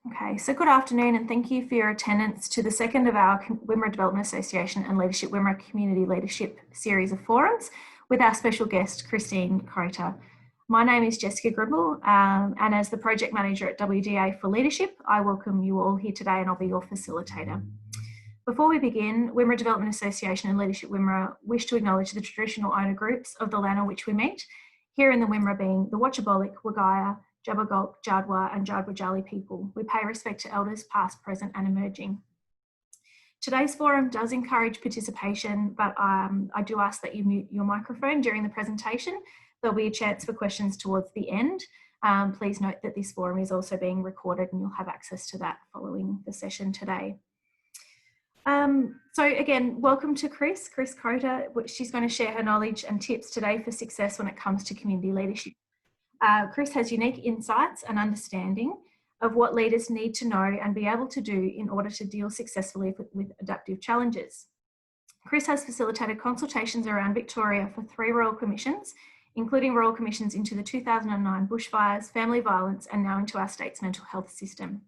Okay, so good afternoon and thank you for your attendance to the second of our Wimmera Development Association and Leadership Wimmera Community Leadership series of forums with our special guest, Christine Kotur. My name is Jessica Grimble, and as the Project Manager at WDA for Leadership, I welcome you all here today and I'll be your facilitator. Before we begin, Wimmera Development Association and Leadership Wimmera wish to acknowledge the traditional owner groups of the land on which we meet, here in the Wimmera being the Wotjobaluk, Wagaya, Jabbergulk, Jadwa and Jadwajali people. We pay respect to elders past, present and emerging. Today's forum does encourage participation, but I do ask that you mute your microphone during the presentation. There'll be a chance for questions towards the end. Please note that this forum is also being recorded and you'll have access to that following the session today. So again, welcome to Chris Kotur. She's going to share her knowledge and tips today for success when it comes to community leadership. Chris has unique insights and understanding of what leaders need to know and be able to do in order to deal successfully with adaptive challenges. Chris has facilitated consultations around Victoria for 3 Royal Commissions, including Royal Commissions into the 2009 bushfires, family violence, and now into our state's mental health system.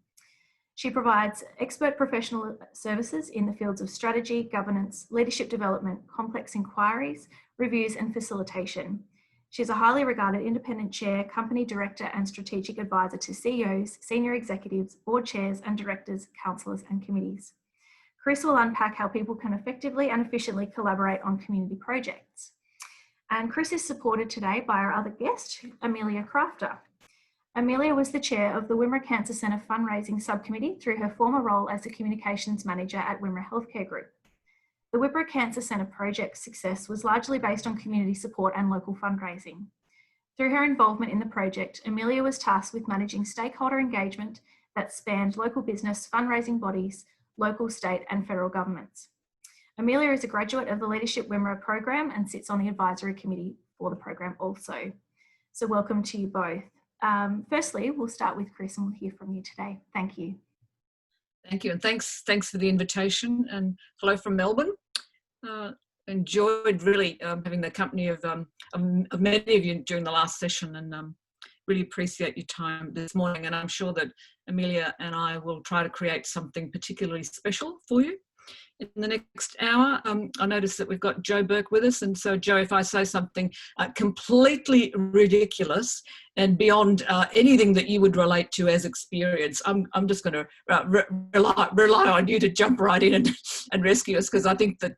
She provides expert professional services in the fields of strategy, governance, leadership development, complex inquiries, reviews, and facilitation. She's a highly regarded independent chair, company director, and strategic advisor to CEOs, senior executives, board chairs, and directors, councillors, and committees. Chris will unpack how people can effectively and efficiently collaborate on community projects. And Chris is supported today by our other guest, Amelia Crafter. Amelia was the chair of the Wimmer Cancer Centre fundraising subcommittee through her former role as the communications manager at Wimmer Healthcare Group. The Wimmera Cancer Centre project's success was largely based on community support and local fundraising. Through her involvement in the project, Amelia was tasked with managing stakeholder engagement that spanned local business, fundraising bodies, local, state and federal governments. Amelia is a graduate of the Leadership Wimmera program and sits on the advisory committee for the program also. So welcome to you both. Firstly, we'll start with Chris and we'll hear from you today. Thank you. Thank you, and thanks for the invitation, and hello from Melbourne. Enjoyed really having the company of many of you during the last session, and really appreciate your time this morning, and I'm sure that Amelia and I will try to create something particularly special for you in the next hour. I noticed that we've got Joe Burke with us, and so Joe, if I say something completely ridiculous and beyond anything that you would relate to as experience, I'm just going to rely on you to jump right in and rescue us, because I think that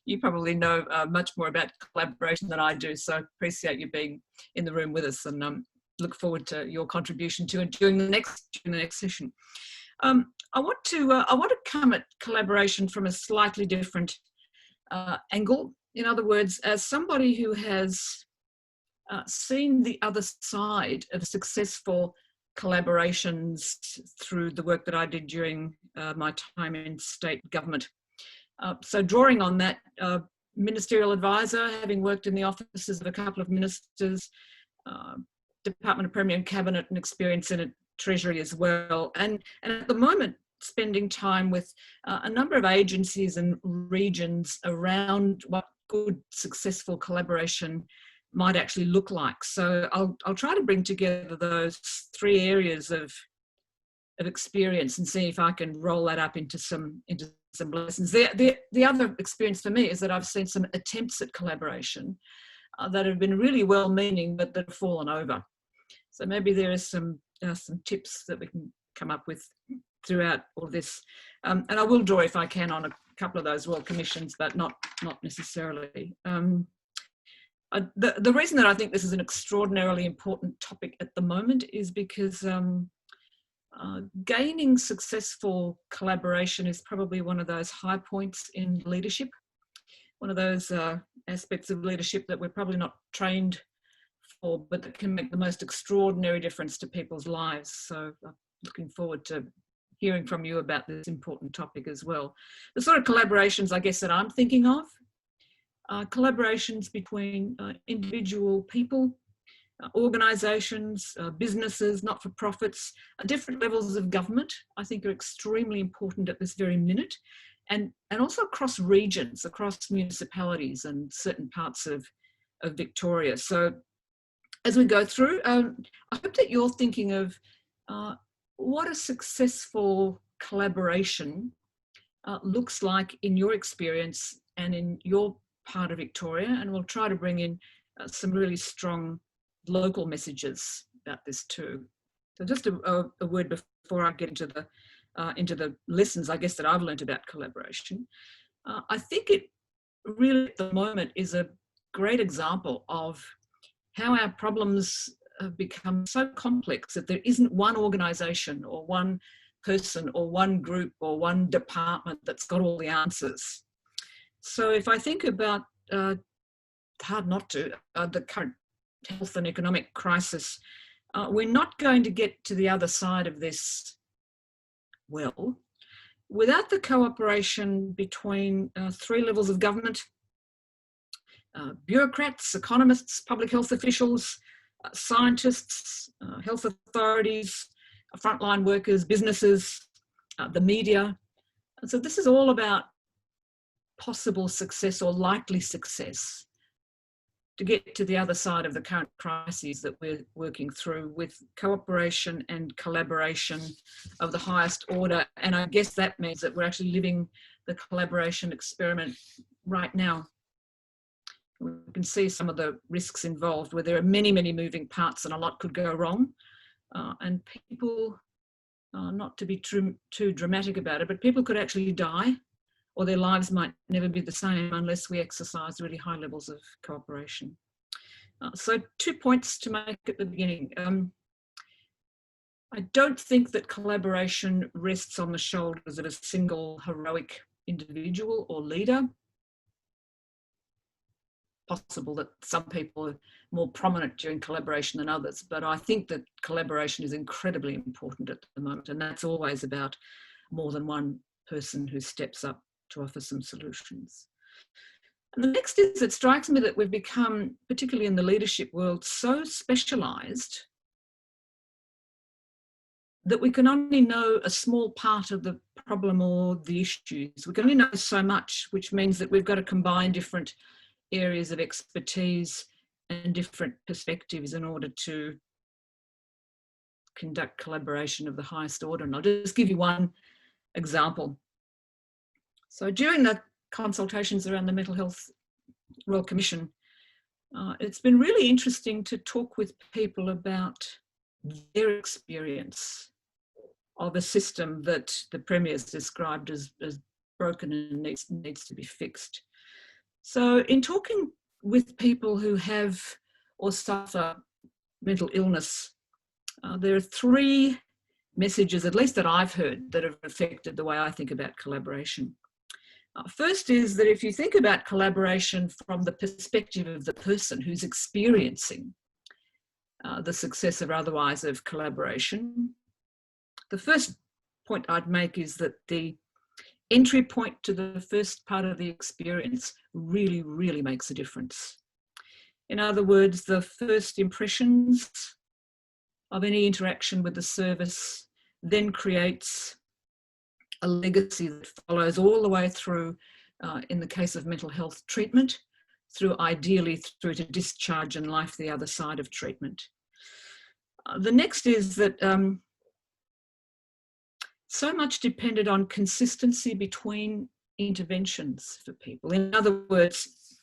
you probably know much more about collaboration than I do, so appreciate you being in the room with us, and look forward to your contribution to it during the next session. I want to come at collaboration from a slightly different angle. In other words, as somebody who has seen the other side of successful collaborations through the work that I did during my time in state government. So drawing on that ministerial advisor, having worked in the offices of a couple of ministers, Department of Premier and Cabinet, and experience in it, Treasury as well, and at the moment spending time with a number of agencies and regions around what good successful collaboration might actually look like. So I'll try to bring together those 3 areas of experience and see if I can roll that up into some lessons. The other experience for me is that I've seen some attempts at collaboration that have been really well-meaning but that have fallen over. So maybe there are some tips that we can come up with throughout all this. And I will draw, if I can, on a couple of those Royal Commissions, but not necessarily. The reason that I think this is an extraordinarily important topic at the moment is because gaining successful collaboration is probably one of those high points in leadership, one of those aspects of leadership that we're probably not trained for, but that can make the most extraordinary difference to people's lives. So I'm looking forward to hearing from you about this important topic as well. The sort of collaborations, I guess, that I'm thinking of are collaborations between individual people, organisations, businesses, not-for-profits, different levels of government, I think are extremely important at this very minute, and also across regions, across municipalities and certain parts of Victoria. So as we go through, I hope that you're thinking of what a successful collaboration looks like in your experience and in your part of Victoria, and we'll try to bring in some really strong local messages about this too. So just a word before I get into the lessons, I guess, that I've learned about collaboration. I think it really at the moment is a great example of how our problems have become so complex that there isn't one organisation or one person or one group or one department that's got all the answers. So if I think about, hard not to, the current health and economic crisis, we're not going to get to the other side of this well without the cooperation between three levels of government: bureaucrats, economists, public health officials, scientists, health authorities, frontline workers, businesses, the media. And so this is all about possible success or likely success to get to the other side of the current crises that we're working through, with cooperation and collaboration of the highest order. And I guess that means that we're actually living the collaboration experiment right now. We can see some of the risks involved, where there are many, many moving parts and a lot could go wrong. And people, not to be too dramatic about it, but people could actually die, or their lives might never be the same unless we exercise really high levels of cooperation. So 2 points to make at the beginning. I don't think that collaboration rests on the shoulders of a single heroic individual or leader. Possible that some people are more prominent during collaboration than others, but I think that collaboration is incredibly important at the moment, and that's always about more than one person who steps up to offer some solutions. And the next is, it strikes me that we've become, particularly in the leadership world, so specialised that we can only know a small part of the problem or the issues. We can only know so much, which means that we've got to combine different areas of expertise and different perspectives in order to conduct collaboration of the highest order. And I'll just give you one example. So during the consultations around the Mental Health Royal Commission, it's been really interesting to talk with people about their experience of a system that the Premier's described as broken and needs to be fixed. So in talking with people who have or suffer mental illness, there are three messages, at least that I've heard, that have affected the way I think about collaboration. First is that if you think about collaboration from the perspective of the person who's experiencing the success or otherwise of collaboration, the first point I'd make is that the entry point to the first part of the experience really, really makes a difference. In other words, the first impressions of any interaction with the service then creates a legacy that follows all the way through, in the case of mental health treatment, ideally through to discharge and life the other side of treatment. The next is that so much depended on consistency between interventions for people. In other words,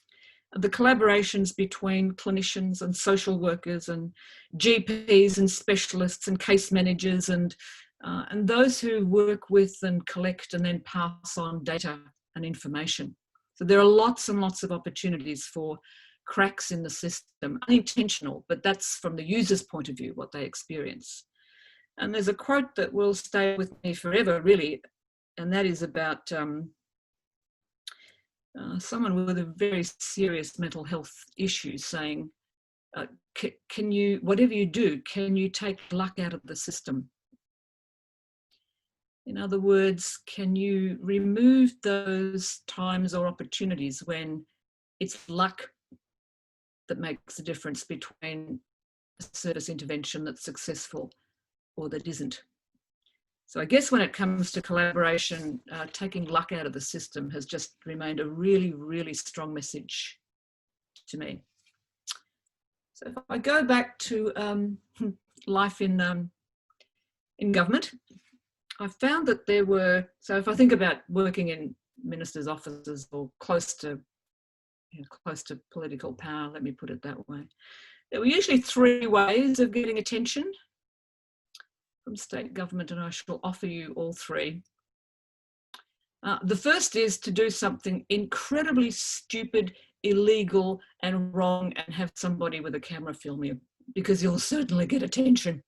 the collaborations between clinicians and social workers and GPs and specialists and case managers and those who work with and collect and then pass on data and information. So there are lots and lots of opportunities for cracks in the system, unintentional, but that's from the user's point of view, what they experience. And there's a quote that will stay with me forever, really, and that is about someone with a very serious mental health issue saying, can you, whatever you do, can you take luck out of the system? In other words, can you remove those times or opportunities when it's luck that makes the difference between a service intervention that's successful or that isn't? So I guess when it comes to collaboration, taking luck out of the system has just remained a really, really strong message to me. So if I go back to life in in government, I found that there were, so if I think about working in ministers' offices or close to political power, let me put it that way, there were usually 3 ways of getting attention from state government, and I shall offer you all 3. The first is to do something incredibly stupid, illegal and wrong and have somebody with a camera film you, because you'll certainly get attention.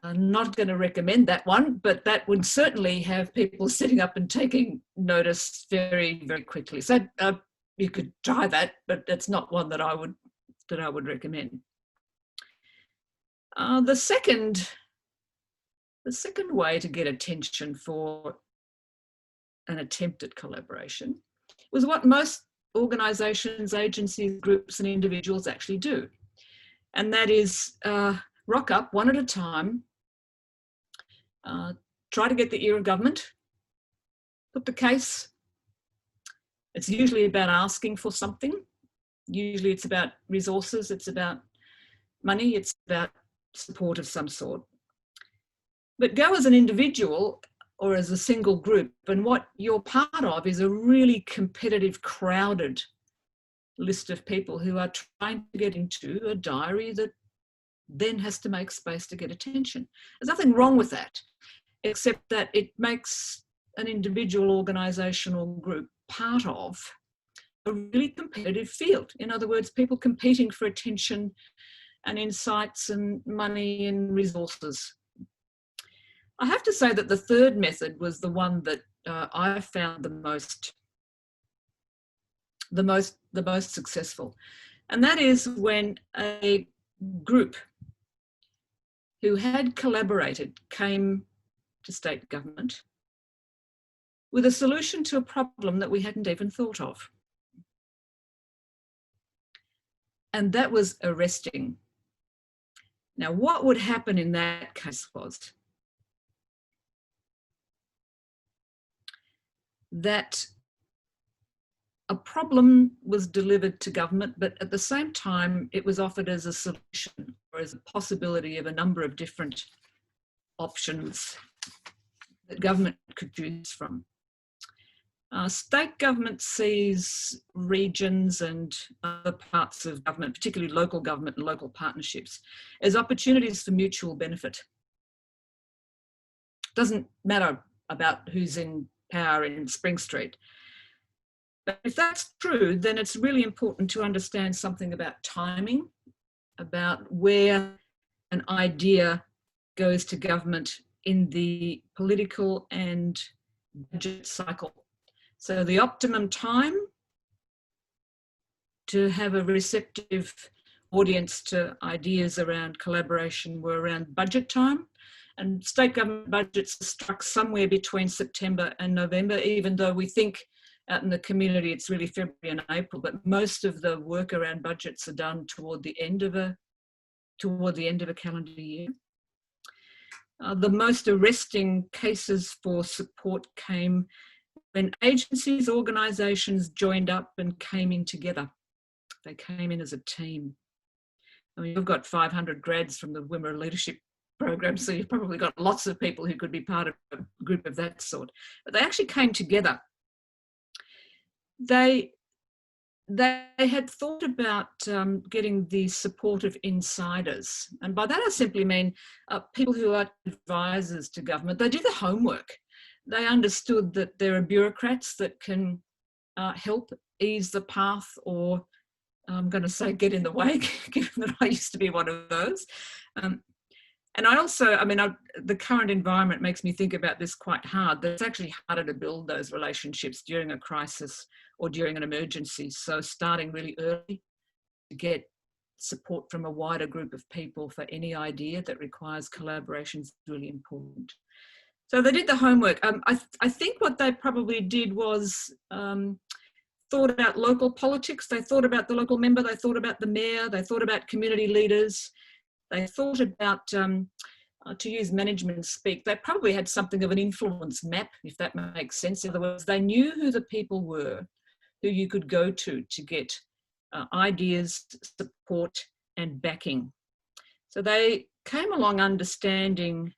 I'm not going to recommend that one, but that would certainly have people sitting up and taking notice very, very quickly. So you could try that, but that's not one that I would recommend. The second way to get attention for an attempt at collaboration was what most organisations, agencies, groups and individuals actually do. And that is rock up one at a time, try to get the ear of government, put the case. It's usually about asking for something. Usually it's about resources, it's about money, it's about support of some sort. But go as an individual or as a single group, and what you're part of is a really competitive, crowded list of people who are trying to get into a diary that then has to make space to get attention. There's nothing wrong with that, except that it makes an individual, organisation or group part of a really competitive field. In other words, people competing for attention and insights and money and resources. I have to say that the third method was the one that I found the most successful. And that is when a group who had collaborated came to state government with a solution to a problem that we hadn't even thought of. And that was arresting. Now, what would happen in that case was that a problem was delivered to government, but at the same time, it was offered as a solution or as a possibility of a number of different options that government could choose from. State government sees regions and other parts of government, particularly local government and local partnerships, as opportunities for mutual benefit. Doesn't matter about who's in power in Spring Street. But if that's true, then it's really important to understand something about timing, about where an idea goes to government in the political and budget cycle. So the optimum time to have a receptive audience to ideas around collaboration were around budget time. And state government budgets are struck somewhere between September and November, even though we think out in the community it's really February and April, but most of the work around budgets are done toward the end of a calendar year. The most arresting cases for support came when agencies, organisations joined up and came in together. They came in as a team. I mean, you've got 500 grads from the Wimmer leadership program, so you've probably got lots of people who could be part of a group of that sort. But they actually came together. They had thought about getting the support of insiders. And by that I simply mean people who are advisors to government. They did the homework. They understood that there are bureaucrats that can help ease the path, or I'm going to say get in the way, given that I used to be one of those. And I also, the current environment makes me think about this quite hard. That it's actually harder to build those relationships during a crisis or during an emergency. So starting really early to get support from a wider group of people for any idea that requires collaboration is really important. So they did the homework. I think what they probably did was thought about local politics. They thought about the local member. They thought about the mayor. They thought about community leaders. They thought about, to use management speak, they probably had something of an influence map, if that makes sense. In other words, they knew who the people were who you could go to get ideas, support and backing. So they came along understanding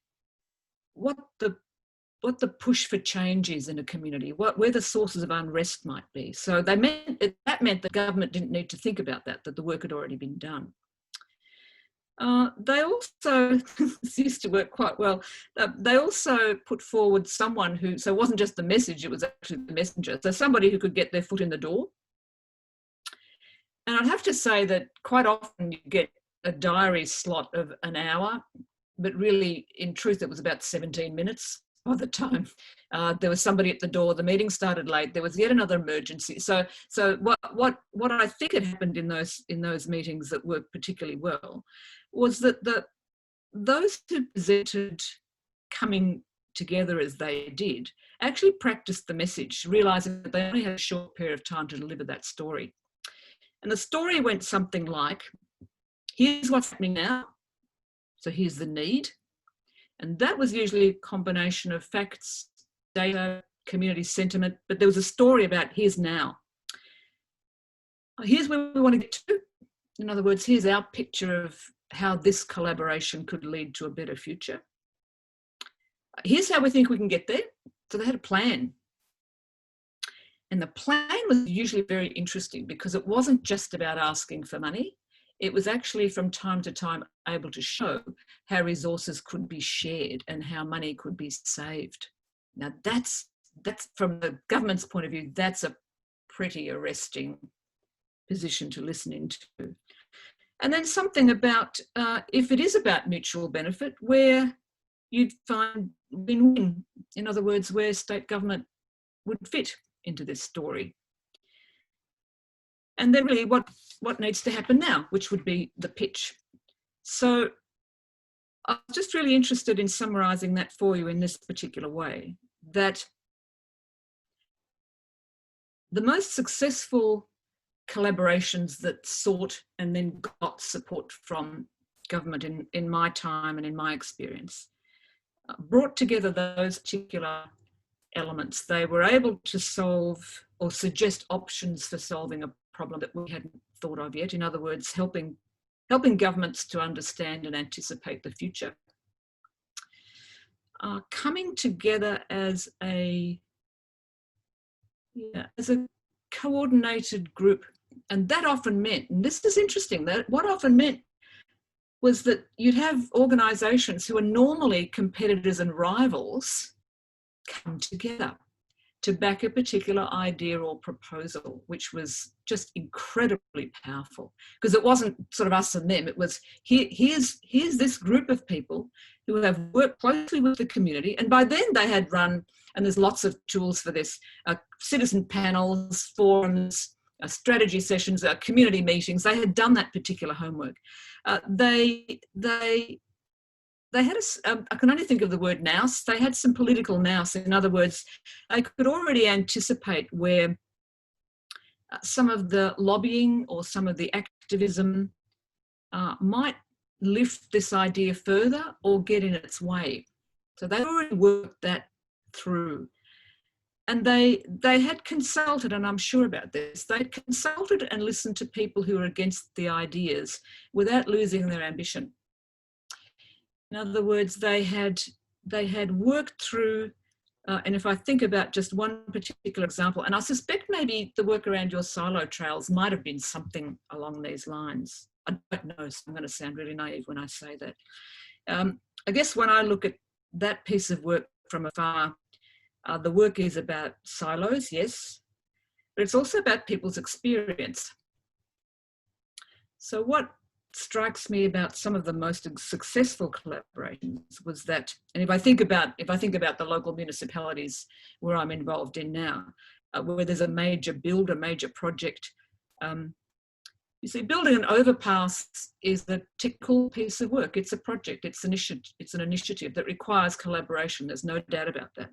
what the push for change is in a community, where the sources of unrest might be. So that meant the government didn't need to think about that the work had already been done. They also, this used to work quite well, they also put forward someone who, so it wasn't just the message, it was actually the messenger. So somebody who could get their foot in the door. And I'd have to say that quite often you get a diary slot of an hour, but really, in truth, it was about 17 minutes by the time there was somebody at the door, the meeting started late, there was yet another emergency. So what I think had happened in those meetings that worked particularly well was that those who presented coming together as they did actually practiced the message, realising that they only had a short period of time to deliver that story. And the story went something like, here's what's happening now, so here's the need. And that was usually a combination of facts, data, community sentiment, but there was a story about here's now. Here's where we want to get to. In other words, here's our picture of how this collaboration could lead to a better future. Here's how we think we can get there. So they had a plan. And the plan was usually very interesting because it wasn't just about asking for money. It was actually from time to time able to show how resources could be shared and how money could be saved. Now that's from the government's point of view, that's a pretty arresting position to listen into. And then something about, if it is about mutual benefit, where you'd find win-win. In other words, where state government would fit into this story. And then really what needs to happen now, which would be the pitch. So I'm just really interested in summarising that for you in this particular way, that the most successful collaborations that sought and then got support from government in my time and in my experience brought together those particular elements. They were able to solve or suggest options for solving a problem that we hadn't thought of yet. In other words, helping governments to understand and anticipate the future. Coming together as a coordinated group. And that often meant, and this is interesting, that what often meant was that you'd have organisations who are normally competitors and rivals come together to back a particular idea or proposal, which was just incredibly powerful. Because it wasn't sort of us and them, it was here's this group of people who have worked closely with the community, and by then they had run, and there's lots of tools for this, citizen panels, forums, strategy sessions, community meetings. They had done that particular homework. They had, I can only think of the word nous, they had some political nous. In other words, they could already anticipate where some of the lobbying or some of the activism might lift this idea further or get in its way. So they already worked that through. And they had consulted, and I'm sure about this, they'd consulted and listened to people who were against the ideas without losing their ambition. In other words, they had worked through, and if I think about just one particular example, and I suspect maybe the work around your silo trails might have been something along these lines. I don't know, so I'm going to sound really naive when I say that. I guess when I look at that piece of work from afar, the work is about silos, yes, but it's also about people's experience. So what strikes me about some of the most successful collaborations was that, and if I think about the local municipalities where I'm involved in now, where there's a major build, a major project, you see, building an overpass is a technical piece of work. It's a project, it's an initiative that requires collaboration. There's no doubt about that.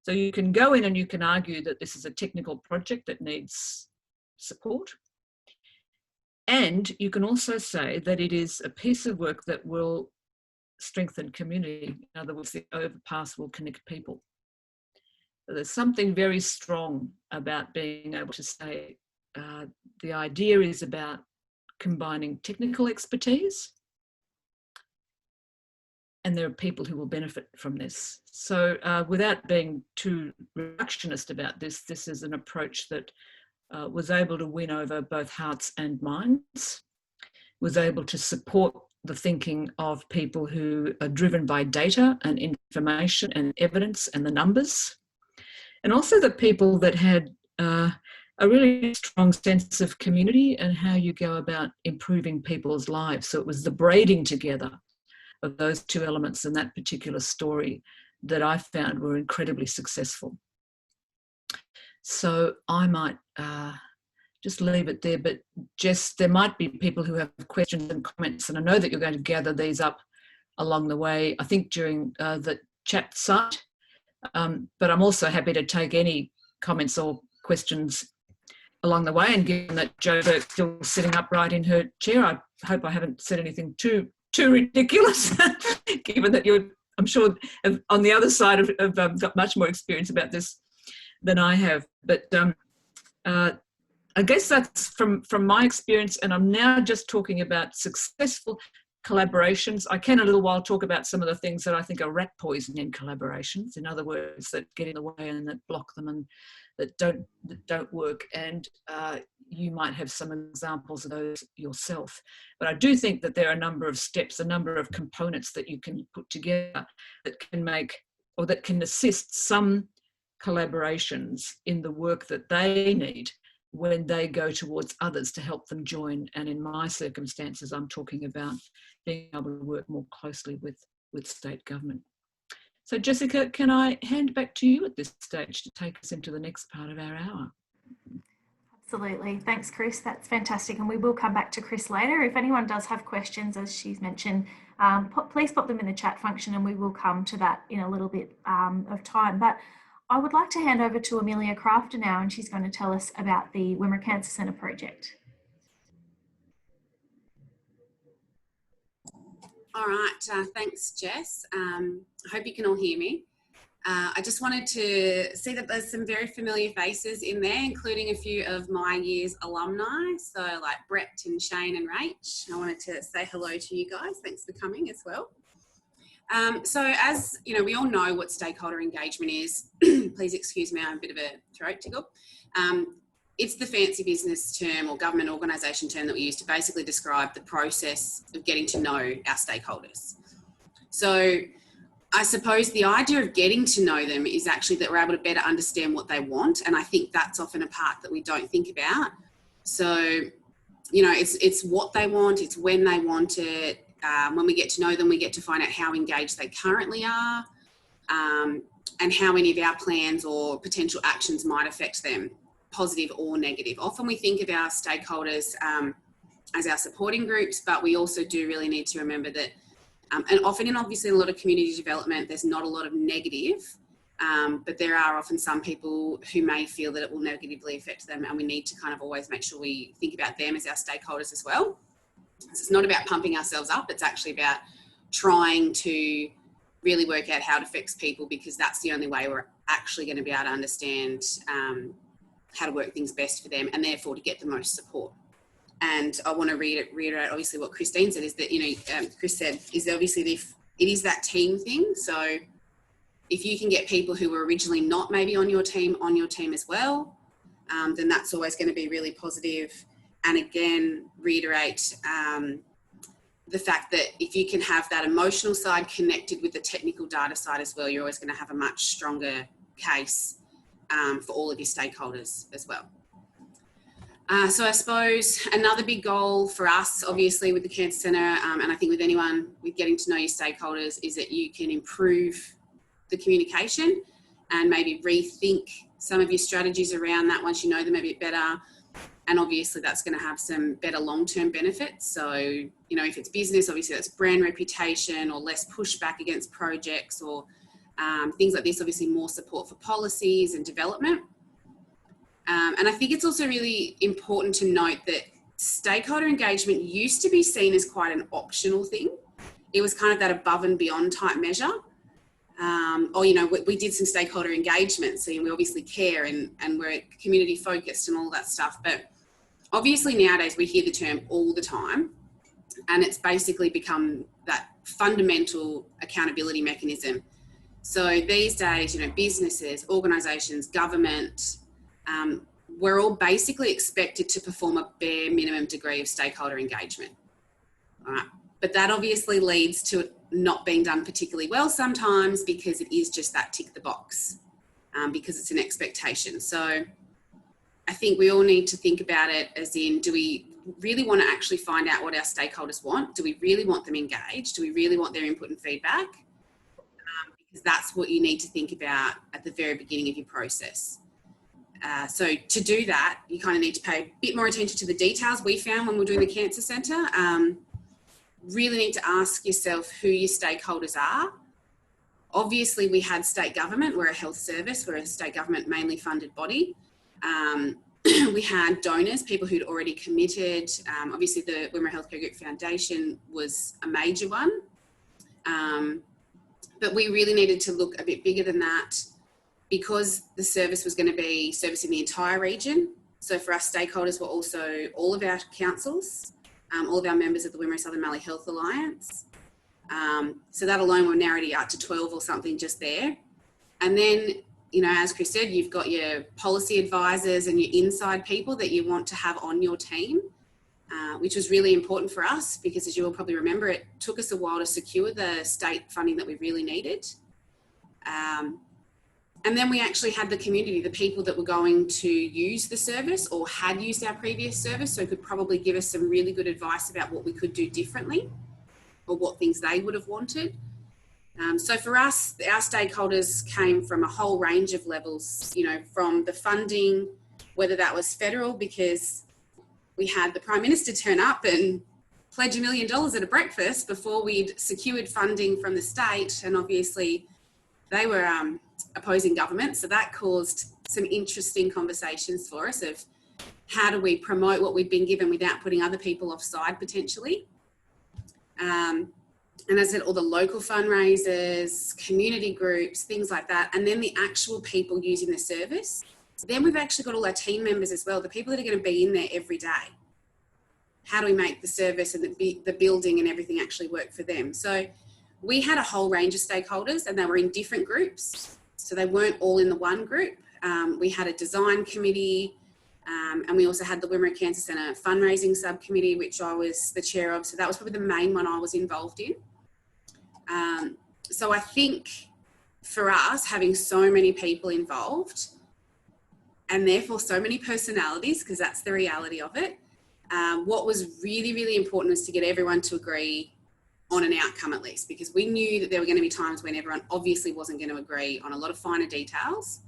So you can go in and you can argue that this is a technical project that needs support. And you can also say that it is a piece of work that will strengthen community. In other words, the overpass will connect people. So there's something very strong about being able to say the idea is about combining technical expertise and there are people who will benefit from this. So without being too reductionist about this, this is an approach that was able to win over both hearts and minds, was able to support the thinking of people who are driven by data and information and evidence and the numbers, and also the people that had a really strong sense of community and how you go about improving people's lives. So it was the braiding together of those two elements in that particular story that I found were incredibly successful. So I might just leave it there, but Jess, there might be people who have questions and comments, and I know that you're going to gather these up along the way, I think during the chat site, but I'm also happy to take any comments or questions along the way, and given that Jo Burke's still sitting upright in her chair, I hope I haven't said anything too ridiculous, given that you're, I'm sure, on the other side have got much more experience about this than I have. But I guess that's from my experience, and I'm now just talking about successful collaborations. I can a little while talk about some of the things that I think are rat poison in collaborations, in other words, that get in the way and that block them and that don't work. And you might have some examples of those yourself. But I do think that there are a number of steps, a number of components that you can put together that can make, or that can assist some collaborations in the work that they need when they go towards others to help them join. And in my circumstances, I'm talking about being able to work more closely with state government. So Jessica, can I hand back to you at this stage to take us into the next part of our hour? Absolutely. Thanks, Chris. That's fantastic. And we will come back to Chris later. If anyone does have questions, as she's mentioned, please pop them in the chat function and we will come to that in a little bit of time. But I would like to hand over to Amelia Crafter now, and she's going to tell us about the Wimmer Cancer Centre project. All right, thanks, Jess. I hope you can all hear me. I just wanted to see that there's some very familiar faces in there, including a few of my year's alumni. So like Brett and Shane and Rach. I wanted to say hello to you guys. Thanks for coming as well. So as you know, we all know what stakeholder engagement is. Please excuse me, I have a bit of a throat tickle. It's the fancy business term or government organisation term that we use to basically describe the process of getting to know our stakeholders. So I suppose the idea of getting to know them is actually that we're able to better understand what they want. And I think that's often a part that we don't think about. So, you know, it's what they want, it's when they want it. When we get to know them, we get to find out how engaged they currently are, and how any of our plans or potential actions might affect them, positive or negative. Often we think of our stakeholders as our supporting groups, but we also do really need to remember that, and often in obviously a lot of community development, there's not a lot of negative, but there are often some people who may feel that it will negatively affect them, and we need to kind of always make sure we think about them as our stakeholders as well. So it's not about pumping ourselves up, it's actually about trying to really work out how it affects people, because that's the only way we're actually going to be able to understand how to work things best for them, and therefore to get the most support. And I want to reiterate obviously what Christine said, is that, you know, Chris said, is obviously it is that team thing. So if you can get people who were originally not maybe on your team as well, then that's always going to be really positive. And again, reiterate the fact that if you can have that emotional side connected with the technical data side as well, you're always going to have a much stronger case for all of your stakeholders as well. So I suppose another big goal for us, obviously with the Cancer Centre, and I think with anyone with getting to know your stakeholders, is that you can improve the communication and maybe rethink some of your strategies around that once you know them a bit better. And obviously that's going to have some better long-term benefits. So, you know, if it's business, obviously that's brand reputation or less pushback against projects or things like this, obviously more support for policies and development. And I think it's also really important to note that stakeholder engagement used to be seen as quite an optional thing. It was kind of that above and beyond type measure. Or, you know, we did some stakeholder engagement, so we obviously care and we're community focused and all that stuff. But obviously nowadays we hear the term all the time, and it's basically become that fundamental accountability mechanism. So these days, you know, businesses, organisations, government, we're all basically expected to perform a bare minimum degree of stakeholder engagement. All right. But that obviously leads to it not being done particularly well sometimes, because it is just that tick the box, because it's an expectation. So I think we all need to think about it as in, do we really want to actually find out what our stakeholders want? Do we really want them engaged? Do we really want their input and feedback? Because that's what you need to think about at the very beginning of your process. So to do that, you kind of need to pay a bit more attention to the details. We found when we're doing the Cancer Centre, really need to ask yourself who your stakeholders are. Obviously, we had state government. We're a health service. We're a state government mainly funded body. We had donors, people who'd already committed. Obviously, the Wimmer Healthcare Group Foundation was a major one. But we really needed to look a bit bigger than that, because the service was going to be servicing the entire region. So for us, stakeholders were also all of our councils, all of our members of the Wimmera Southern Mallee Health Alliance. So that alone will narrow it out to 12 or something just there. And then, you know, as Chris said, you've got your policy advisors and your inside people that you want to have on your team, which was really important for us, because as you will probably remember, it took us a while to secure the state funding that we really needed. And then we actually had the community, the people that were going to use the service or had used our previous service, so could probably give us some really good advice about what we could do differently or what things they would have wanted. So for us, our stakeholders came from a whole range of levels, you know, from the funding, whether that was federal, because we had the Prime Minister turn up and pledge $1 million at a breakfast before we'd secured funding from the state. And obviously they were opposing government. So that caused some interesting conversations for us of how do we promote what we've been given without putting other people offside potentially. And as I said, all the local fundraisers, community groups, things like that. And then the actual people using the service. Then we've actually got all our team members as well, the people that are going to be in there every day. How do we make the service and the building and everything actually work for them? So we had a whole range of stakeholders, and they were in different groups. So they weren't all in the one group. We had a design committee, and we also had the Wimmera Cancer Centre fundraising subcommittee, which I was the chair of. So that was probably the main one I was involved in. So I think for us, having so many people involved, and therefore so many personalities, because that's the reality of it, what was really, really important was to get everyone to agree on an outcome at least, because we knew that there were going to be times when everyone obviously wasn't going to agree on a lot of finer details.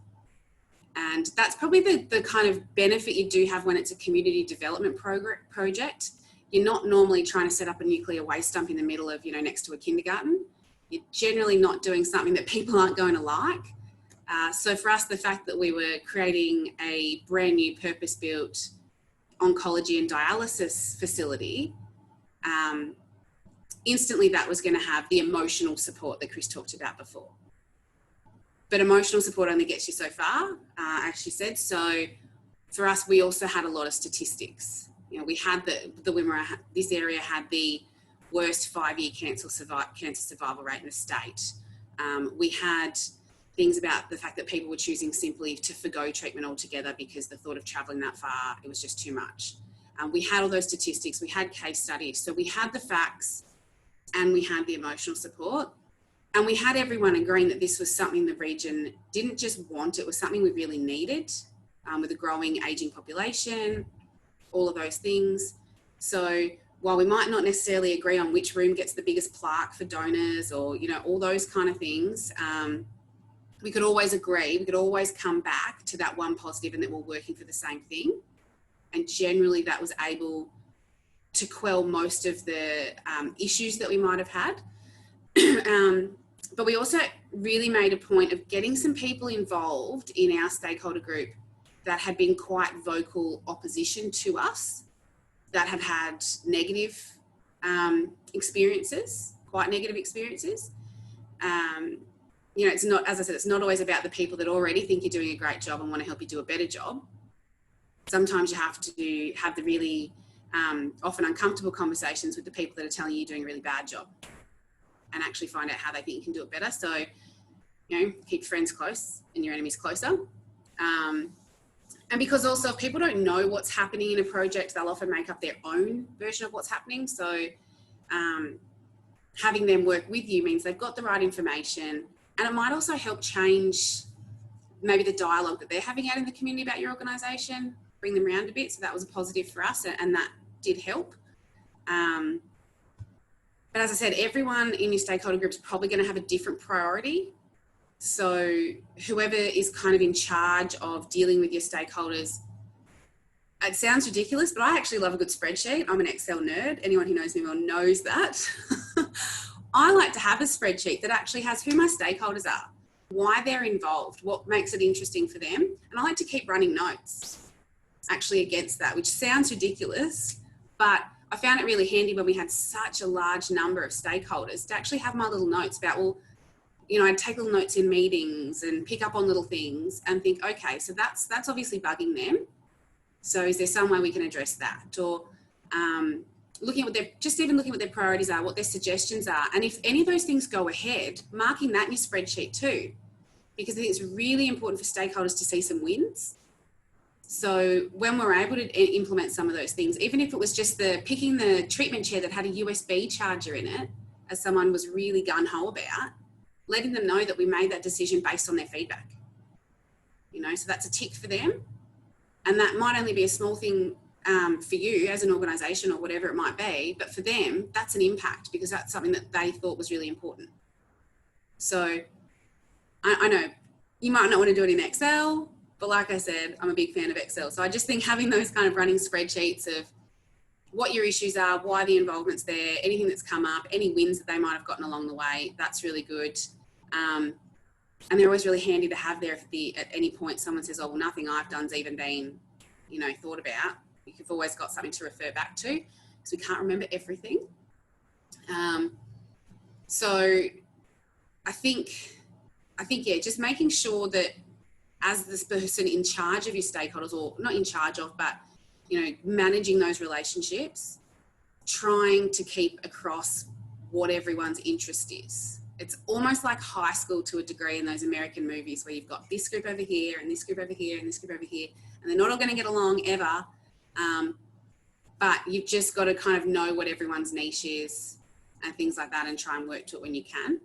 And that's probably the kind of benefit you do have when it's a community development project. You're not normally trying to set up a nuclear waste dump in the middle of, you know, next to a kindergarten. You're generally not doing something that people aren't going to like. So for us, the fact that we were creating a brand new purpose-built oncology and dialysis facility, instantly that was going to have the emotional support that Chris talked about before. But emotional support only gets you so far, as she said. So for us, we also had a lot of statistics. You know, we had the Wimmera, this area had the worst 5-year cancer survival rate in the state. We had things about the fact that people were choosing simply to forgo treatment altogether because the thought of travelling that far, it was just too much. We had all those statistics, we had case studies. So we had the facts and we had the emotional support. And we had everyone agreeing that this was something the region didn't just want, it was something we really needed, with a growing ageing population, all of those things. So while we might not necessarily agree on which room gets the biggest plaque for donors or, you know, all those kind of things, we could always agree, we could always come back to that one positive and that we're working for the same thing. And generally that was able to quell most of the issues that we might have had. But we also really made a point of getting some people involved in our stakeholder group that had been quite vocal opposition to us, that have had negative experiences, quite negative experiences. You know, it's not, as I said, it's not always about the people that already think you're doing a great job and want to help you do a better job. Sometimes you have to have the really often uncomfortable conversations with the people that are telling you you're doing a really bad job. and actually find out how they think you can do it better. So, you know, keep friends close and your enemies closer. And because also if people don't know what's happening in a project, they'll often make up their own version of what's happening. So having them work with you means they've got the right information, and it might also help change maybe the dialogue that they're having out in the community about your organisation, bring them around a bit. So that was a positive for us, and that did help. But as I said, everyone in your stakeholder group is probably going to have a different priority. So whoever is kind of in charge of dealing with your stakeholders, it sounds ridiculous, but I actually love a good spreadsheet. I'm an Excel nerd. Anyone who knows me well knows that. I like to have a spreadsheet that actually has who my stakeholders are, why they're involved, what makes it interesting for them. And I like to keep running notes actually against that, which sounds ridiculous, but I found it really handy when we had such a large number of stakeholders to actually have my little notes about, well, you know, I'd take little notes in meetings and pick up on little things and think, okay, so that's obviously bugging them. So is there some way we can address that? Or looking at what their priorities are, what their suggestions are. And if any of those things go ahead, marking that in your spreadsheet too, because I think it's really important for stakeholders to see some wins. So when we're able to implement some of those things, even if it was just picking the treatment chair that had a USB charger in it, as someone was really gung-ho about, letting them know that we made that decision based on their feedback. You know, so that's a tick for them. And that might only be a small thing for you as an organisation or whatever it might be, but for them, that's an impact because that's something that they thought was really important. So I know you might not want to do it in Excel, but like I said, I'm a big fan of Excel. So I just think having those kind of running spreadsheets of what your issues are, why the involvement's there, anything that's come up, any wins that they might have gotten along the way, that's really good. And they're always really handy to have there if at any point someone says, oh, well, nothing I've done's even been, you know, thought about. You've always got something to refer back to because we can't remember everything. So I think, yeah, just making sure that as this person in charge of your stakeholders, or not in charge of, but, you know, managing those relationships, trying to keep across what everyone's interest is. It's almost like high school to a degree in those American movies where you've got this group over here and this group over here and this group over here, and they're not all going to get along ever. But you've just got to kind of know what everyone's niche is and things like that and try and work to it when you can.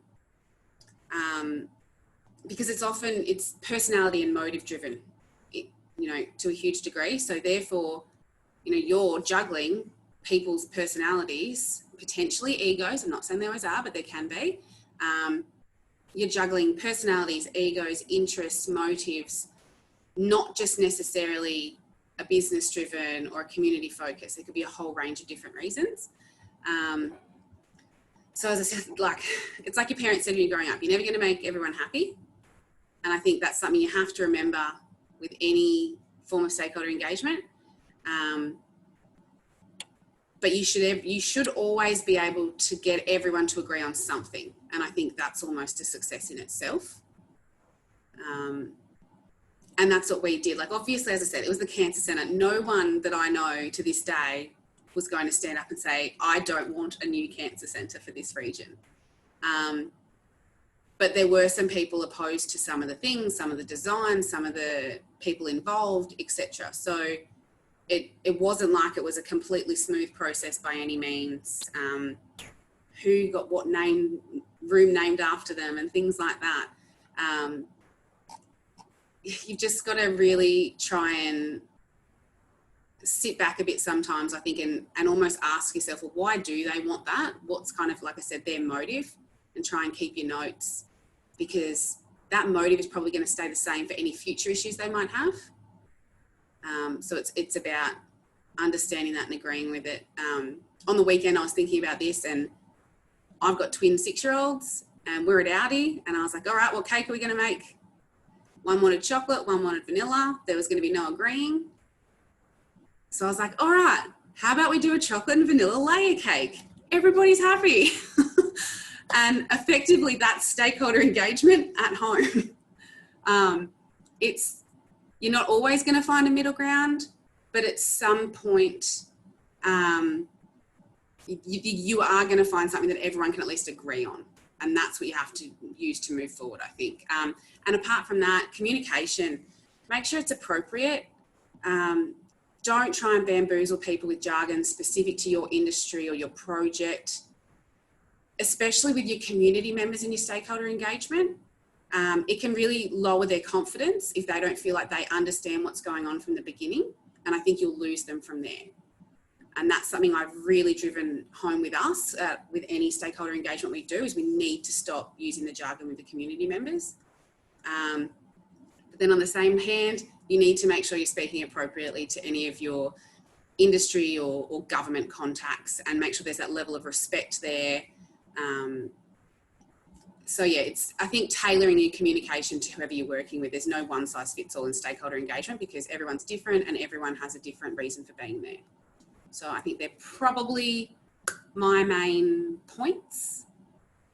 Because it's personality and motive driven, you know, to a huge degree. So therefore, you know, you're juggling people's personalities, potentially egos. I'm not saying they always are, but there can be. You're juggling personalities, egos, interests, motives, not just necessarily a business driven or a community focus. It could be a whole range of different reasons. So as I said, it's like your parents said when you're growing up, you're never going to make everyone happy. And I think that's something you have to remember with any form of stakeholder engagement. But you should always be able to get everyone to agree on something. And I think that's almost a success in itself. And that's what we did. Like, obviously, as I said, it was the cancer centre. No one that I know to this day was going to stand up and say, I don't want a new cancer centre for this region. But there were some people opposed to some of the things, some of the designs, some of the people involved, etc. So it wasn't like it was a completely smooth process by any means. Who got what room named after them and things like that. You've just got to really try and sit back a bit sometimes, I think, and almost ask yourself, well, why do they want that? What's kind of, like I said, their motive? And try and keep your notes, because that motive is probably going to stay the same for any future issues they might have. So it's about understanding that and agreeing with it. On the weekend, I was thinking about this, and I've got twin 6-year-olds, and we're at Audi, and I was like, all right, what cake are we going to make? One wanted chocolate, one wanted vanilla. There was going to be no agreeing. So I was like, all right, how about we do a chocolate and vanilla layer cake? Everybody's happy. And effectively, that's stakeholder engagement at home. You're not always going to find a middle ground, but at some point, you are going to find something that everyone can at least agree on. And that's what you have to use to move forward, I think. And apart from that, communication, make sure it's appropriate. Don't try and bamboozle people with jargon specific to your industry or your project, especially with your community members in your stakeholder engagement. It can really lower their confidence if they don't feel like they understand what's going on from the beginning. And I think you'll lose them from there. And that's something I've really driven home with us, with any stakeholder engagement we do, is we need to stop using the jargon with the community members. But then on the same hand, you need to make sure you're speaking appropriately to any of your industry or government contacts, and make sure there's that level of respect there. So yeah, I think tailoring your communication to whoever you're working with. There's no one size fits all in stakeholder engagement, because everyone's different and everyone has a different reason for being there. So I think they're probably my main points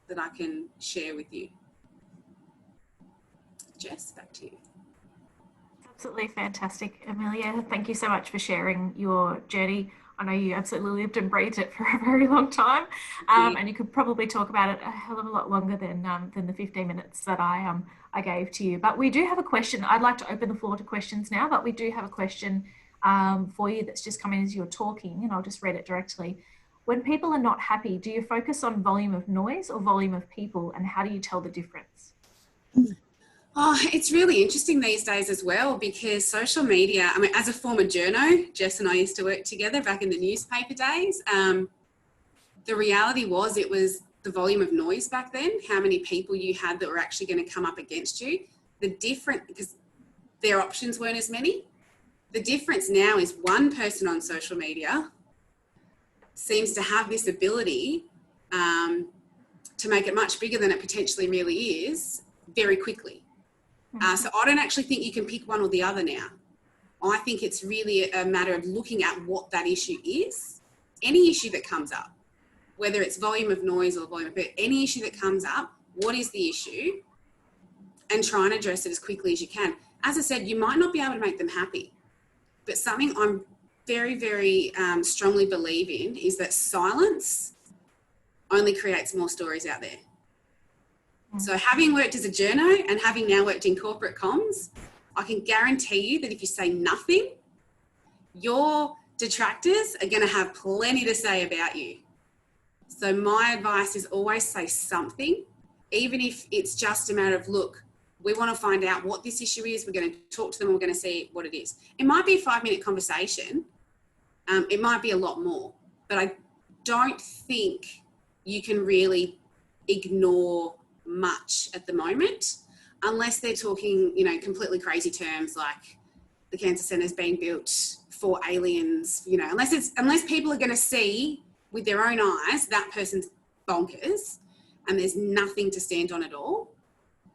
that I can share with you. Jess, back to you. Absolutely fantastic, Amelia. Thank you so much for sharing your journey. I know you absolutely lived and breathed it for a very long time, and you could probably talk about it a hell of a lot longer than the 15 minutes that I gave to you. But we do have a question. I'd like to open the floor to questions now, but we do have a question for you that's just come in as you're talking, and I'll just read it directly. When people are not happy, do you focus on volume of noise or volume of people, and how do you tell the difference? Oh, it's really interesting these days as well, because social media, I mean, as a former journo, Jess and I used to work together back in the newspaper days. The reality was it was the volume of noise back then, how many people you had that were actually going to come up against you. Because their options weren't as many. The difference now is one person on social media seems to have this ability to make it much bigger than it potentially really is very quickly. So I don't actually think you can pick one or the other now. I think it's really a matter of looking at what that issue is. Any issue that comes up, whether it's volume of noise or volume of, any issue that comes up, what is the issue? And try and address it as quickly as you can. As I said, you might not be able to make them happy, but something I'm very, very strongly believe in is that silence only creates more stories out there. So having worked as a journo and having now worked in corporate comms, I can guarantee you that if you say nothing, your detractors are going to have plenty to say about you. So my advice is always say something, even if it's just a matter of, look, we want to find out what this issue is. We're going to talk to them. We're going to see what it is. It might be a 5-minute conversation. It might be a lot more, but I don't think you can really ignore much at the moment, unless they're talking, you know, completely crazy terms like the cancer centre's being built for aliens, you know, unless people are going to see with their own eyes that person's bonkers and there's nothing to stand on at all.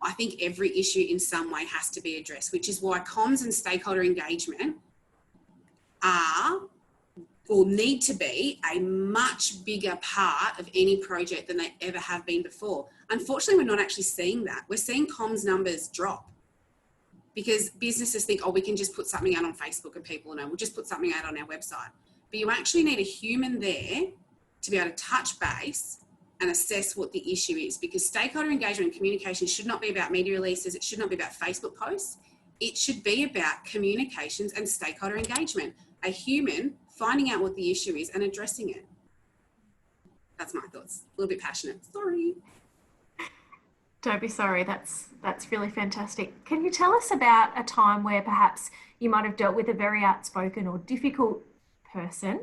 I think every issue in some way has to be addressed, which is why comms and stakeholder engagement are or need to be a much bigger part of any project than they ever have been before. Unfortunately, we're not actually seeing that. We're seeing comms numbers drop because businesses think, oh, we can just put something out on Facebook and people know, we'll just put something out on our website. But you actually need a human there to be able to touch base and assess what the issue is, because stakeholder engagement and communication should not be about media releases. It should not be about Facebook posts. It should be about communications and stakeholder engagement. A human finding out what the issue is and addressing it. That's my thoughts. A little bit passionate. Sorry. Don't be sorry. That's really fantastic. Can you tell us about a time where perhaps you might have dealt with a very outspoken or difficult person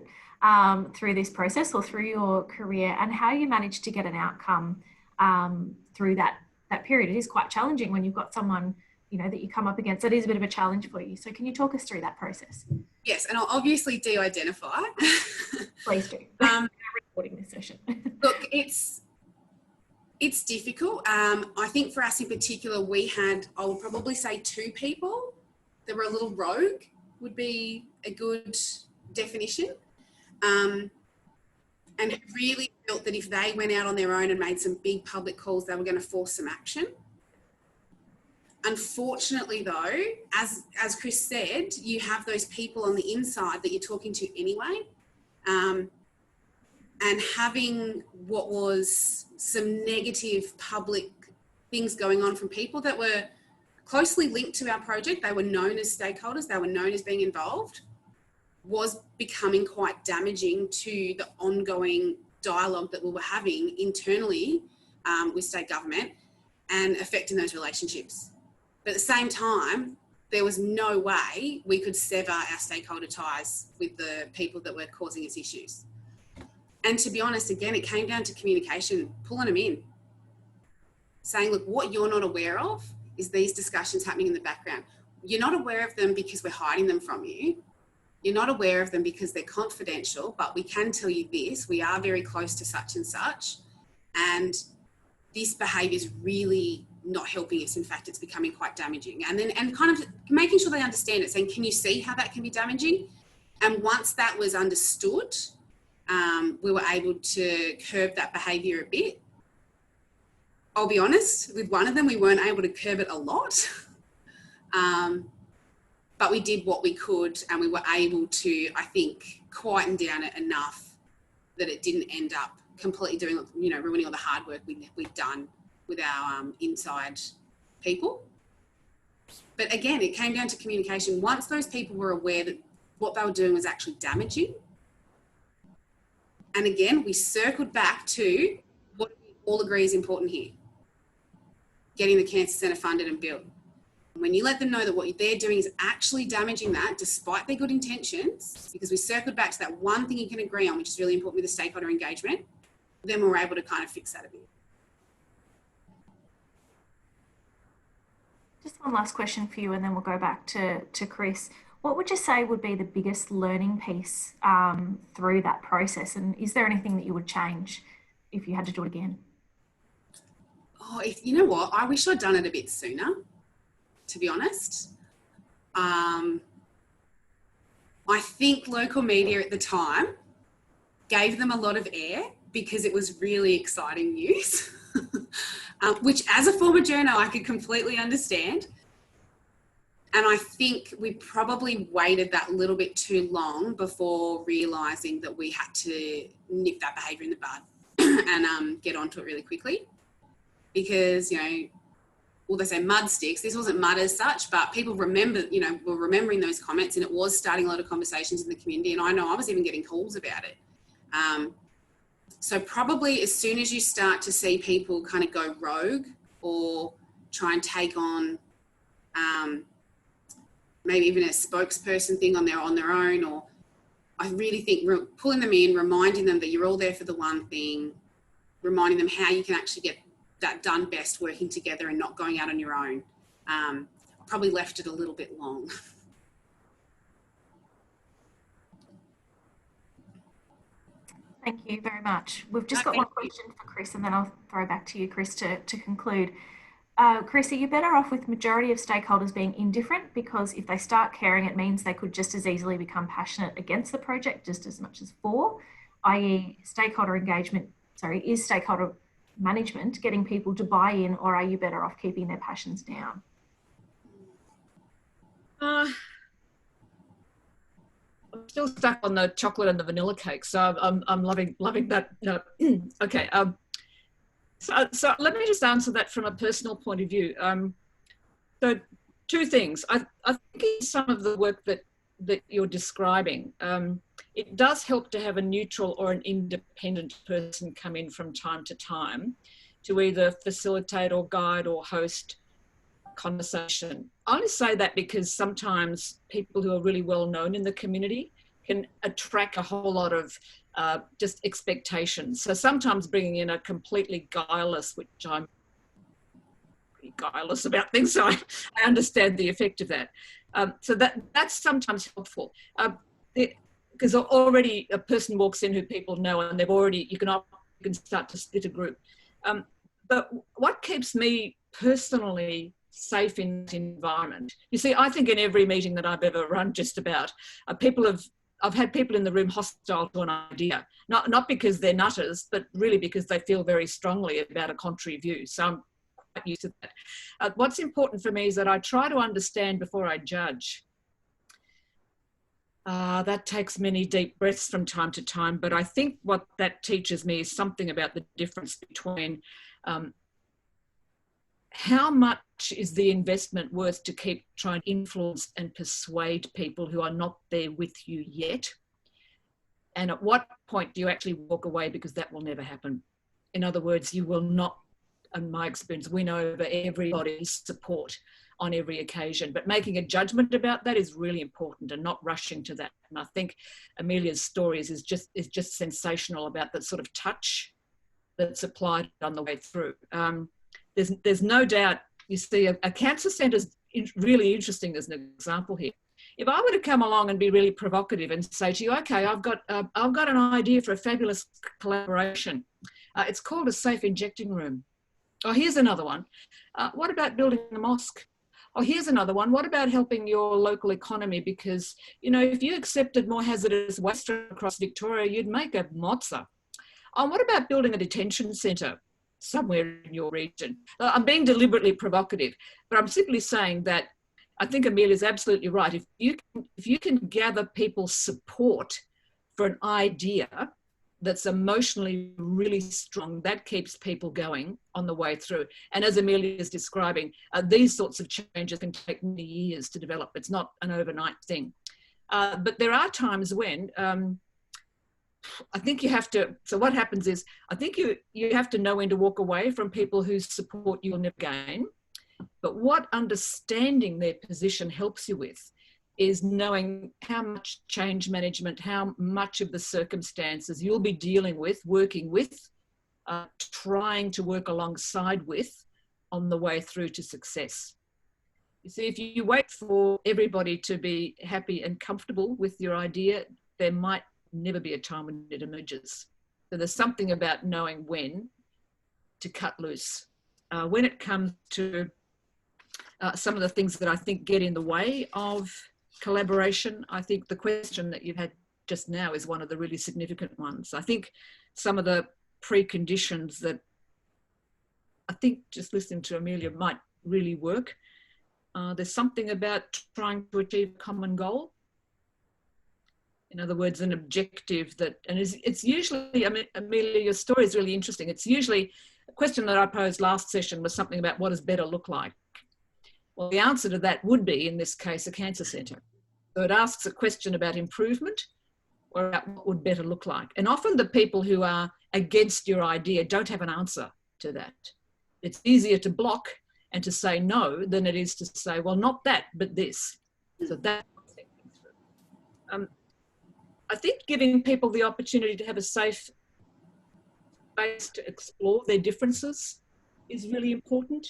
through this process or through your career, and how you managed to get an outcome through that period? It is quite challenging when you've got someone, you know, that you come up against. That is a bit of a challenge for you. So can you talk us through that process? Yes, and I'll obviously de-identify. Please do. I'm recording this session. Look, it's difficult. I think for us in particular, we had, I would probably say 2 people that were a little rogue would be a good definition. And really felt that if they went out on their own and made some big public calls, they were going to force some action. Unfortunately, though, as Chris said, you have those people on the inside that you're talking to anyway. And and having what was some negative public things going on from people that were closely linked to our project, they were known as stakeholders, they were known as being involved, was becoming quite damaging to the ongoing dialogue that we were having internally with state government and affecting those relationships. But at the same time, there was no way we could sever our stakeholder ties with the people that were causing us issues. And to be honest, again, it came down to communication, pulling them in, saying, look, what you're not aware of is these discussions happening in the background. You're not aware of them because we're hiding them from you. You're not aware of them because they're confidential, but we can tell you this, we are very close to such and such, and this behaviour is really not helping us. In fact, it's becoming quite damaging. And kind of making sure they understand it, saying, can you see how that can be damaging? And once that was understood, we were able to curb that behaviour a bit. I'll be honest, with one of them, we weren't able to curb it a lot. But we did what we could, and we were able to, I think, quieten down it enough that it didn't end up completely doing, ruining all the hard work we've done with our inside people. But again, it came down to communication. Once those people were aware that what they were doing was actually damaging, and again, we circled back to what we all agree is important here: getting the Cancer Centre funded and built. When you let them know that what they're doing is actually damaging that, despite their good intentions, because we circled back to that one thing you can agree on, which is really important with the stakeholder engagement, then we're able to kind of fix that a bit. Just one last question for you, and then we'll go back to Chris. What would you say would be the biggest learning piece through that process? And is there anything that you would change if you had to do it again? Oh, you know what? I wish I'd done it a bit sooner, to be honest. I think local media at the time gave them a lot of air because it was really exciting news, which as a former journo, I could completely understand. And I think we probably waited that little bit too long before realising that we had to nip that behaviour in the bud and get onto it really quickly. Because, well, they say mud sticks. This wasn't mud as such, but people remember, were remembering those comments, and it was starting a lot of conversations in the community. And I know I was even getting calls about it. So probably as soon as you start to see people kind of go rogue or try and take on maybe even a spokesperson thing on their own, or I really think pulling them in, reminding them that you're all there for the one thing, reminding them how you can actually get that done best working together and not going out on your own. Probably left it a little bit long. Thank you very much. We've just got one question for Chris, and then I'll throw back to you, Chris, to conclude. Chris, are you better off with majority of stakeholders being indifferent? Because if they start caring, it means they could just as easily become passionate against the project just as much as for, i.e. stakeholder engagement, is stakeholder management getting people to buy in, or are you better off keeping their passions down? I'm still stuck on the chocolate and the vanilla cake, so I'm loving that. Okay, so let me just answer that from a personal point of view. So two things. I think in some of the work that you're describing, it does help to have a neutral or an independent person come in from time to time to either facilitate or guide or host conversation. I only say that because sometimes people who are really well known in the community can attract a whole lot of just expectations. So sometimes bringing in a completely guileless, which I'm pretty guileless about things, so I understand the effect of that. So that's sometimes helpful. Because already a person walks in who people know, and they've already, you can start to split a group. But what keeps me personally safe in this environment, you see, I think in every meeting that I've ever run, just about, I've had people in the room hostile to an idea, not because they're nutters, but really because they feel very strongly about a contrary view. So I'm quite used to that. What's important for me is that I try to understand before I judge. That takes many deep breaths from time to time, but I think what that teaches me is something about the difference between how much is the investment worth to keep trying to influence and persuade people who are not there with you yet? And at what point do you actually walk away, because that will never happen? In other words, you will not, in my experience, win over everybody's support on every occasion, but making a judgment about that is really important and not rushing to that. And I think Amelia's stories is just sensational about that sort of touch that's applied on the way through. There's no doubt, you see, a cancer centre is really interesting as an example here. If I were to come along and be really provocative and say to you, okay, I've got an idea for a fabulous collaboration. It's called a safe injecting room. Oh, here's another one. What about building a mosque? Oh, here's another one. What about helping your local economy? Because, you know, if you accepted more hazardous waste across Victoria, you'd make a mozza. Oh, what about building a detention centre somewhere in your region? I'm being deliberately provocative, but I'm simply saying that I think Amelia's absolutely right. If you can gather people's support for an idea that's emotionally really strong, that keeps people going on the way through. And as Amelia is describing, these sorts of changes can take many years to develop. It's not an overnight thing. But there are times when I think you have to, so what happens is, I think you have to know when to walk away from people whose support you'll never gain. But what understanding their position helps you with is knowing how much change management, how much of the circumstances you'll be dealing with, working with, trying to work alongside with on the way through to success. You see, if you wait for everybody to be happy and comfortable with your idea, there might never be a time when it emerges. So there's something about knowing when to cut loose. When it comes to some of the things that I think get in the way of collaboration, I think the question that you've had just now is one of the really significant ones. I think some of the preconditions that I think just listening to Amelia might really work. There's something about trying to achieve a common goal. In other words, an objective that, and it's usually, I mean, Amelia, your story is really interesting. It's usually a question that I posed last session was something about what does better look like? Well, the answer to that would be, in this case, a cancer centre. So it asks a question about improvement or about what would better look like. And often the people who are against your idea don't have an answer to that. It's easier to block and to say no than it is to say, well, not that, but this. So that's I think giving people the opportunity to have a safe space to explore their differences is really important.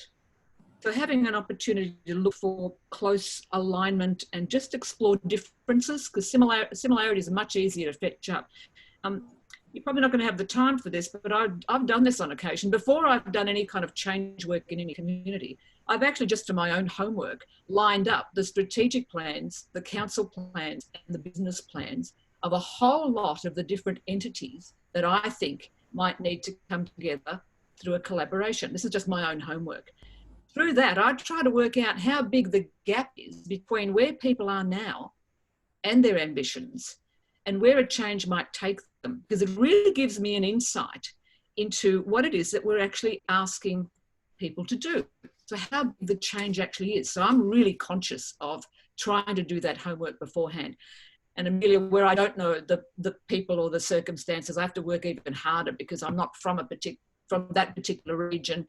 So having an opportunity to look for close alignment and just explore differences, because similarities are much easier to fetch up. You're probably not going to have the time for this, but I've done this on occasion. Before I've done any kind of change work in any community, I've actually just for my own homework lined up the strategic plans, the council plans and the business plans of a whole lot of the different entities that I think might need to come together through a collaboration. This is just my own homework. Through that, I try to work out how big the gap is between where people are now and their ambitions and where a change might take them, because it really gives me an insight into what it is that we're actually asking people to do. So how big the change actually is. So I'm really conscious of trying to do that homework beforehand. And Amelia, where I don't know the people or the circumstances, I have to work even harder because I'm not from that particular region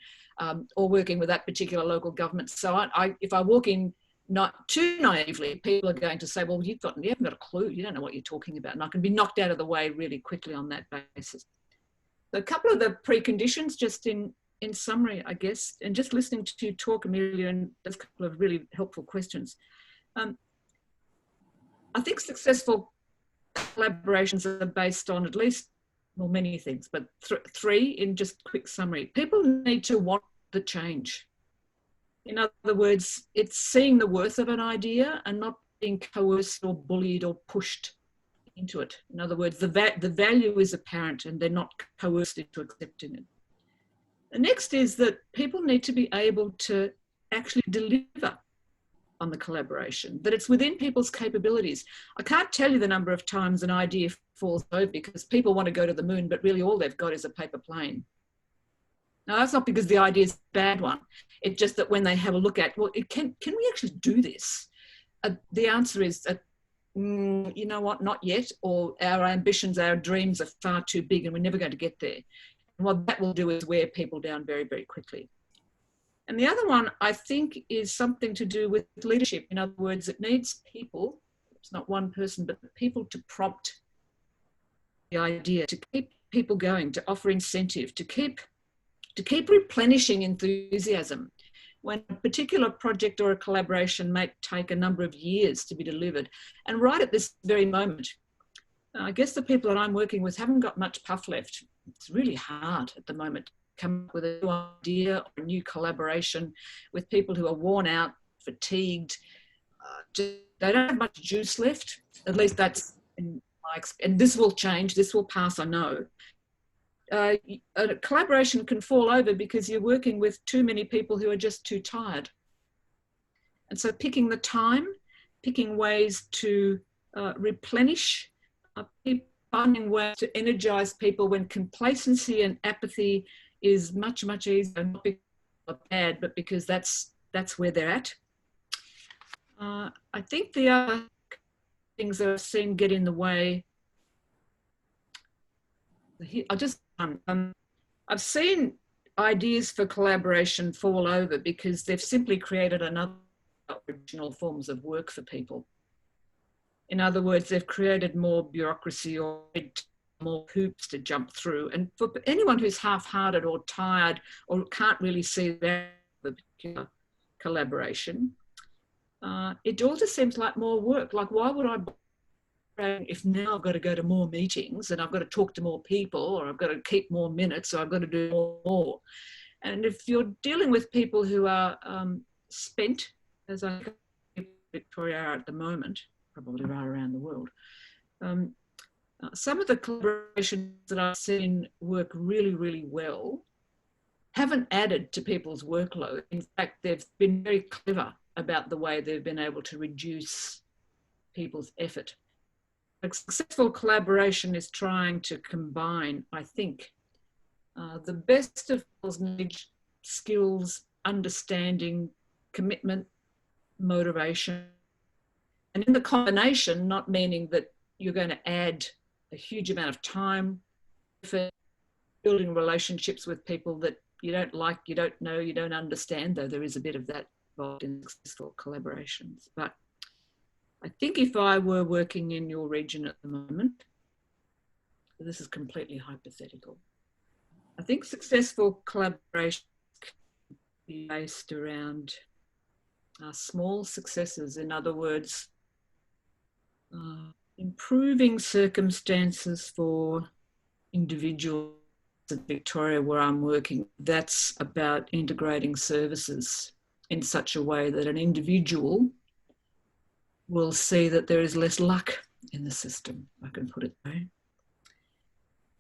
or working with that particular local government. So if I walk in not too naively, people are going to say, well, you haven't got a clue. You don't know what you're talking about. And I can be knocked out of the way really quickly on that basis. So a couple of the preconditions, just in summary, I guess, and just listening to you talk, Amelia, and there's a couple of really helpful questions. I think successful collaborations are based on at least, well, many things, but three in just quick summary. People need to want the change. In other words, it's seeing the worth of an idea and not being coerced or bullied or pushed into it. In other words, the value is apparent and they're not coerced into accepting it. The next is that people need to be able to actually deliver on the collaboration, that it's within people's capabilities. I can't tell you the number of times an idea falls over because people want to go to the moon, but really all they've got is a paper plane. Now, that's not because the idea is a bad one. It's just that when they have a look at, well, can we actually do this? The answer is, you know what, not yet, or our ambitions, our dreams are far too big and we're never going to get there. And what that will do is wear people down very, very quickly. And the other one, I think, is something to do with leadership. In other words, it needs people, it's not one person, but people to prompt the idea, to keep people going, to offer incentive, to keep replenishing enthusiasm. When a particular project or a collaboration may take a number of years to be delivered. And right at this very moment, I guess the people that I'm working with haven't got much puff left. It's really hard at the moment come up with a new idea or a new collaboration with people who are worn out, fatigued. They don't have much juice left. At least that's in my experience. And this will change. This will pass, I know. A collaboration can fall over because you're working with too many people who are just too tired. And so picking the time, picking ways to replenish, finding ways to energize people when complacency and apathy is much, much easier, not because they're bad, but because that's where they're at. I think the other things that I've seen get in the way, I've seen ideas for collaboration fall over because they've simply created another original forms of work for people. In other words, they've created more bureaucracy or more hoops to jump through. And for anyone who's half-hearted or tired or can't really see that particular collaboration, it all just seems like more work. Like, why would I, if now I've got to go to more meetings and I've got to talk to more people, or I've got to keep more minutes, or I've got to do more. And if you're dealing with people who are spent, as I think Victoria are at the moment, probably right around the world, some of the collaborations that I've seen work really, really well haven't added to people's workload. In fact, they've been very clever about the way they've been able to reduce people's effort. A successful collaboration is trying to combine, I think, the best of people's knowledge, skills, understanding, commitment, motivation. And in the combination, not meaning that you're going to add a huge amount of time, effort, building relationships with people that you don't like, you don't know, you don't understand, though there is a bit of that involved in successful collaborations. But I think if I were working in your region at the moment, this is completely hypothetical, I think successful collaboration can be based around small successes. In other words, improving circumstances for individuals in Victoria where I'm working. That's about integrating services in such a way that an individual will see that there is less luck in the system, I can put it that way.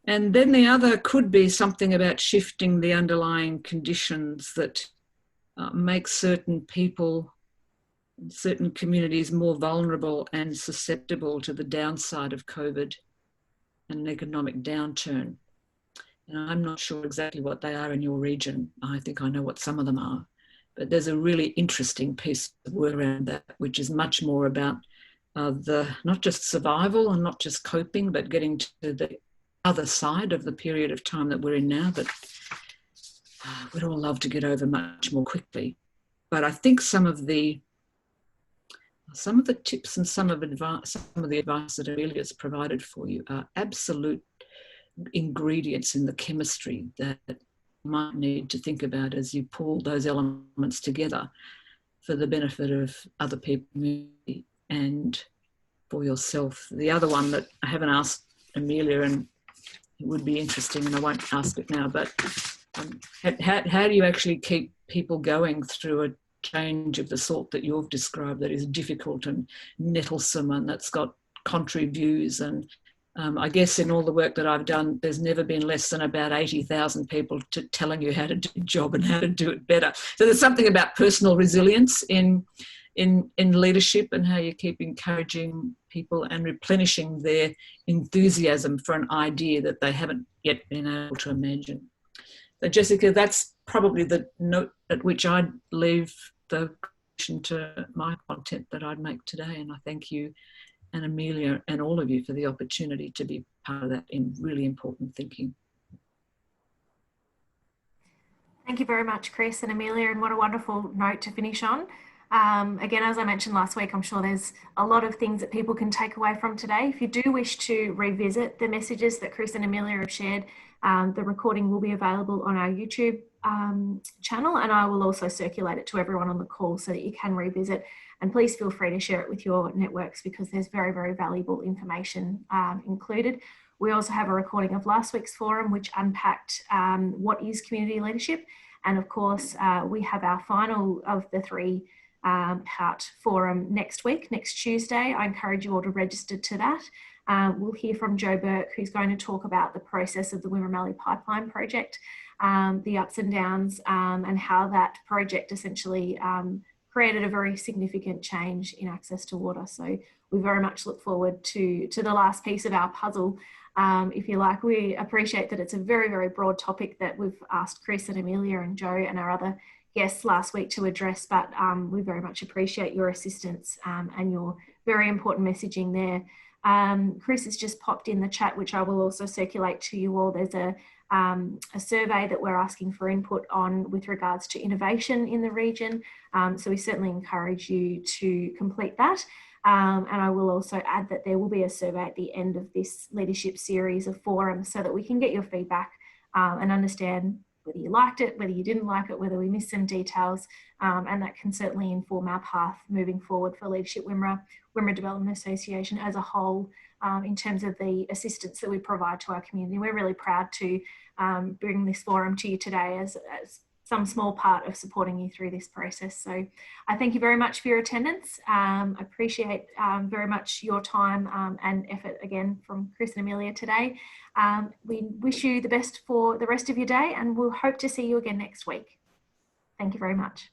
And then the other could be something about shifting the underlying conditions that make certain people, certain communities more vulnerable and susceptible to the downside of COVID and an economic downturn. And I'm not sure exactly what they are in your region. I think I know what some of them are. But there's a really interesting piece of work around that, which is much more about not just survival and not just coping, but getting to the other side of the period of time that we're in now that we'd all love to get over much more quickly. But I think some of the tips and some of the advice that Amelia's provided for you are absolute ingredients in the chemistry that you might need to think about as you pull those elements together for the benefit of other people and for yourself. The other one that I haven't asked Amelia, and it would be interesting, and I won't ask it now, but how do you actually keep people going through a change of the sort that you've described that is difficult and nettlesome and that's got contrary views? And I guess in all the work that I've done, there's never been less than about 80,000 people telling you how to do a job and how to do it better. So there's something about personal resilience in in leadership, and how you keep encouraging people and replenishing their enthusiasm for an idea that they haven't yet been able to imagine. So Jessica, that's probably the note at which I'd leave the connection to my content that I'd make today. And I thank you and Amelia and all of you for the opportunity to be part of that in really important thinking. Thank you very much, Chris and Amelia, and what a wonderful note to finish on. Again, as I mentioned last week, I'm sure there's a lot of things that people can take away from today. If you do wish to revisit the messages that Chris and Amelia have shared, the recording will be available on our YouTube channel, and I will also circulate it to everyone on the call so that you can revisit. And please feel free to share it with your networks, because there's very, very valuable information included. We also have a recording of last week's forum, which unpacked what is community leadership. And of course, we have our final of the 3-part forum next week, next Tuesday. I encourage you all to register to that. We'll hear from Joe Burke, who's going to talk about the process of the Wimmer Mallee pipeline project, the ups and downs, and how that project essentially created a very significant change in access to water. So we very much look forward to the last piece of our puzzle, if you like. We appreciate that it's a very, very broad topic that we've asked Chris and Amelia and Joe and our other guests last week to address, but we very much appreciate your assistance and your very important messaging there. Chris has just popped in the chat, which I will also circulate to you all. There's a survey that we're asking for input on with regards to innovation in the region. So we certainly encourage you to complete that. And I will also add that there will be a survey at the end of this leadership series of forums so that we can get your feedback and understand whether you liked it, whether you didn't like it, whether we missed some details, and that can certainly inform our path moving forward for Leadership Wimmera, Wimmer Development Association as a whole, in terms of the assistance that we provide to our community. We're really proud to bring this forum to you today as some small part of supporting you through this process. So I thank you very much for your attendance. I appreciate very much your time and effort again from Chris and Amelia today. We wish you the best for the rest of your day, and we'll hope to see you again next week. Thank you very much.